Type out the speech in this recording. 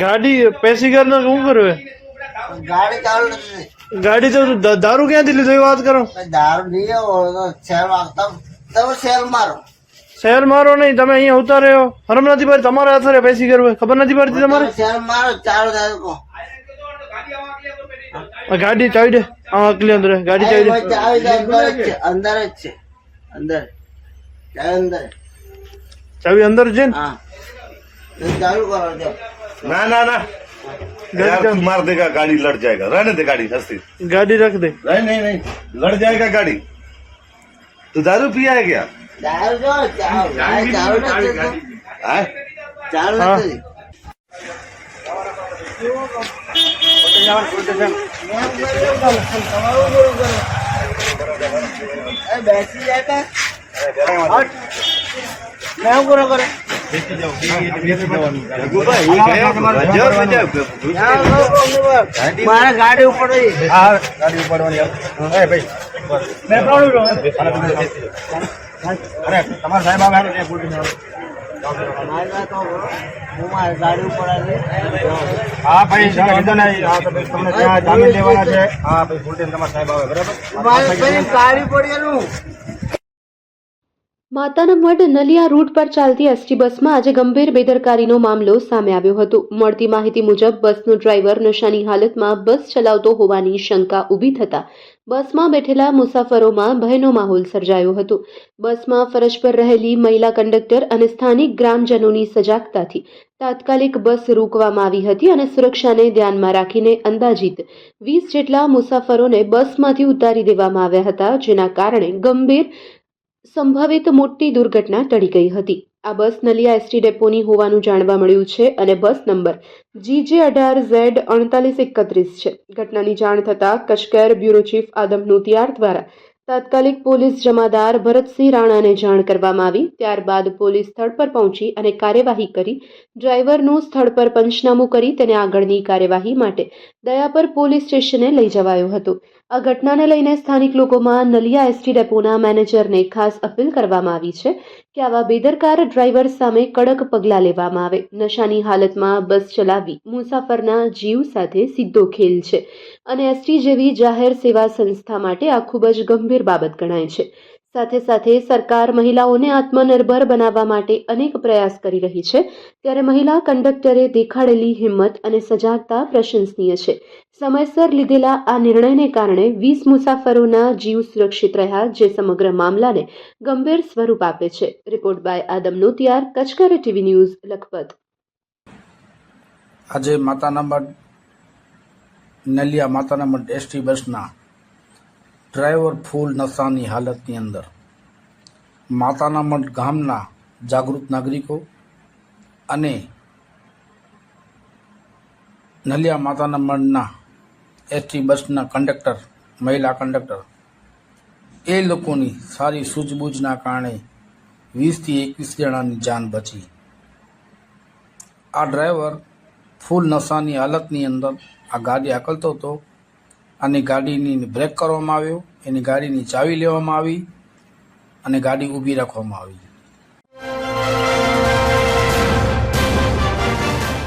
ગાડી પેસેન્જર ને શું કર્યું? ગાડી ચાલુ ગાડી તો દારૂ ક્યાંથી લીધો એ વાત કરો. દારૂ નહીં શેર મારતા તમે શેર મારો. શહેર મારો નહીં, તમે અહીંયા ઉતારે હરમ નથી પડતી તમારા હાથે પેસેન્જર હોય ખબર નથી પડતી તમારે. શેર મારો ચાલુ થાય ગાડી ચાવી દે આકલી અંદર ગાડી ચાવી દે. અંદર જ છે અંદર અંદર ચાવી અંદર છે ને. हाँ चालू करो दो। ना ना ना यार तू मार देगा गाड़ी लड़ जाएगा रहने दे गाड़ी हंसती गाड़ी रख दे। नहीं नहीं नहीं लड़ जाएगा गाड़ी तू दारू पिया है क्या चालू जो चालू चालू हाँ? चालू हाँ। बैठी जाएगा मैं करो करे મારા ગાડી ઉપર ગાડી ઉપાડવાની મેં અરે તમારા સાહેબ આવે હું મારી ગાડી ઉપર હા ભાઈ તમને ત્યાં જામીન લેવાના છે. હા ભાઈ ફૂલ ટાઈમ તમારા સાહેબ આવે બરાબર ગાડી પડેલું. માતાના મઢ નલિયા રૂટ પર ચાલતી એસટી બસમાં આજે ગંભીર બેદરકારીનો મામલો સામે આવ્યો હતો. મળતી માહિતી મુજબ બસનો ડ્રાઈવર નશાની હાલતમાં બસ ચલાવતો હોવાની શંકા ઊભી થતા બસમાં બેઠેલા મુસાફરોમાં ભયનો માહોલ સર્જાયો હતો. બસમાં ફરજ પર રહેલી મહિલા કંડક્ટર અને સ્થાનિક ગ્રામજનોની સજાગતાથી તાત્કાલિક બસ રોકવામાં આવી હતી અને સુરક્ષાને ધ્યાનમાં રાખીને અંદાજિત 20 જેટલા મુસાફરોને બસમાંથી ઉતારી દેવામાં આવ્યા હતા, જેના કારણે ગંભીર સંભવિત મોટી દુર્ઘટના ટળી ગઈ હતી. આ બસ નલિયા એસટી ડેપોની હોવાનું જાણવા મળ્યું છે અને બસ નંબર GJ18Z4831 છે. ઘટનાની જાણ થતાં કચકેર બ્યુરો ચીફ આદમ નોતિયાર દ્વારા તાત્કાલિક પોલીસ જમાદાર ભરતસિંહ રાણાને જાણ કરવામાં આવી. ત્યારબાદ પોલીસ સ્થળ પર પહોંચી અને કાર્યવાહી કરી ડ્રાઈવરનું સ્થળ પર પંચનામું કરી તેને આગળની કાર્યવાહી માટે દયાપર પોલીસ સ્ટેશને લઈ જવાયો હતો. આ ઘટનાને લઈને સ્થાનિક લોકોમાં નલિયા એસટી ડેપોના મેનેજરને ખાસ અપીલ કરવામાં આવી છે કે આવા બેદરકાર ડ્રાઈવર સામે કડક પગલાં લેવામાં આવે. નશાની હાલતમાં બસ ચલાવવી મુસાફરના જીવ સાથે સીધો ખેલ છે અને એસટી જેવી જાહેર સેવા સંસ્થા માટે આ ખૂબ જ ગંભીર બાબત ગણાય છે. સાથે સાથે સરકાર મહિલાઓને આત્મનિર્ભર બનાવવા માટે અનેક પ્રયાસ કરી રહી છે, ત્યારે મહિલા કંડક્ટરે દેખાડેલી હિંમત અને સજાગતા પ્રશંસનીય છે. સમયસર લીધેલા આ નિર્ણયને કારણે 20 મુસાફરોના જીવ સુરક્ષિત રહ્યા, જે સમગ્ર મામલાને ગંભીર સ્વરૂપ આપે છે. રિપોર્ટ બાય આદમ નોતિયાર, કચકર ટીવી ન્યૂઝ, લખપત. આજે માતાના મઢ નલિયા માતાના મઢ એસટી બસના ડ્રાઈવર ફૂલ નશાની હાલતની અંદર માતાના મઢ ગામના જાગૃત નાગરિકો અને નલિયા માતાના મઢના એસટી બસના કંડક્ટર, મહિલા કંડક્ટર એ લોકોની સારી સૂઝબૂઝના કારણે 20 થી 21 જણાની જાન બચી. આ ડ્રાઈવર ફૂલ નશાની હાલતની અંદર આ ગાડી હાંકલતો હતો અને ગાડીની બ્રેક કરવામાં આવ્યો, એની ગાડીની ચાવી લેવામાં આવી અને ગાડી ઊભી રાખવામાં આવી.